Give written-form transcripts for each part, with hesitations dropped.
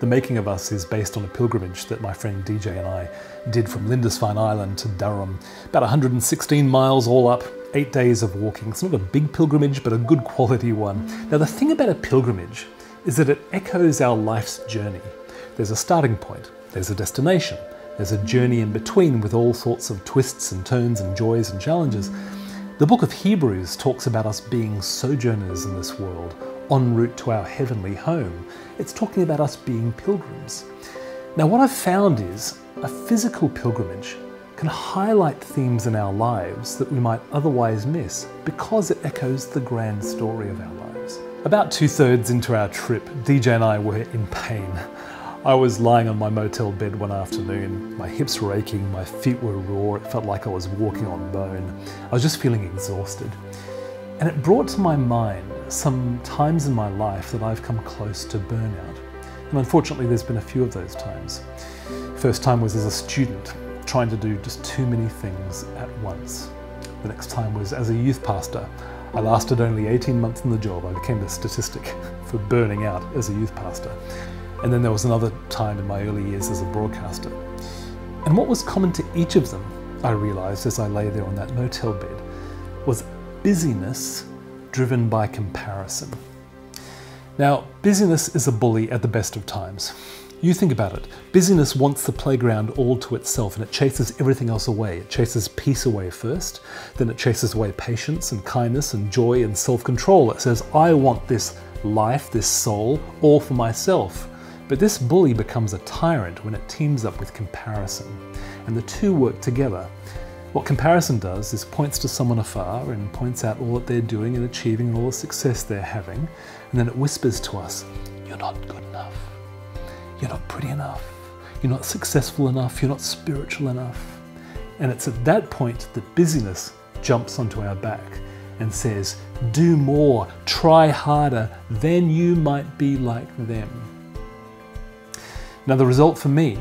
The Making of Us is based on a pilgrimage that my friend DJ and I did from Lindisfarne Island to Durham. About 116 miles all up, 8 days of walking. It's not a big pilgrimage, but a good quality one. Now the thing about a pilgrimage is that it echoes our life's journey. There's a starting point, there's a destination, there's a journey in between with all sorts of twists and turns and joys and challenges. The book of Hebrews talks about us being sojourners in this world, en route to our heavenly home. It's talking about us being pilgrims. Now what I've found is a physical pilgrimage can highlight themes in our lives that we might otherwise miss because it echoes the grand story of our lives. About 2/3 into our trip, DJ and I were in pain. I was lying on my motel bed one afternoon, my hips were aching, my feet were raw, it felt like I was walking on bone. I was just feeling exhausted. And it brought to my mind some times in my life that I've come close to burnout. And unfortunately there's been a few of those times. First time was as a student, trying to do just too many things at once. The next time was as a youth pastor. I lasted only 18 months in the job. I became a statistic for burning out as a youth pastor. And then there was another time in my early years as a broadcaster. And what was common to each of them, I realized as I lay there on that motel bed, was busyness driven by comparison. Now, busyness is a bully at the best of times. You think about it. Busyness wants the playground all to itself and it chases everything else away. It chases peace away first, then it chases away patience and kindness and joy and self-control. It says, I want this life, this soul, all for myself. But this bully becomes a tyrant when it teams up with comparison, and the two work together. What comparison does is points to someone afar and points out all that they're doing and achieving and all the success they're having, and then it whispers to us, you're not good enough, you're not pretty enough, you're not successful enough, you're not spiritual enough. And it's at that point that busyness jumps onto our back and says, do more, try harder, then you might be like them. Now the result for me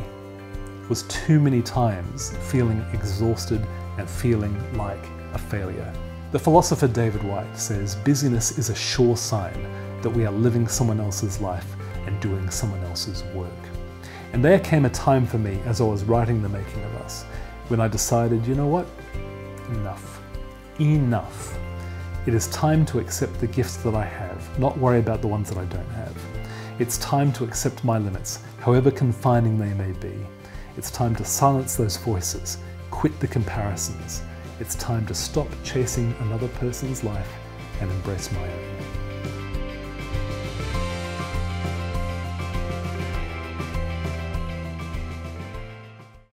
was too many times feeling exhausted and feeling like a failure. The philosopher David White says busyness is a sure sign that we are living someone else's life and doing someone else's work. And there came a time for me as I was writing The Making of Us when I decided, you know what? Enough. Enough. It is time to accept the gifts that I have, not worry about the ones that I don't have. It's time to accept my limits, however confining they may be. It's time to silence those voices, quit the comparisons. It's time to stop chasing another person's life and embrace my own.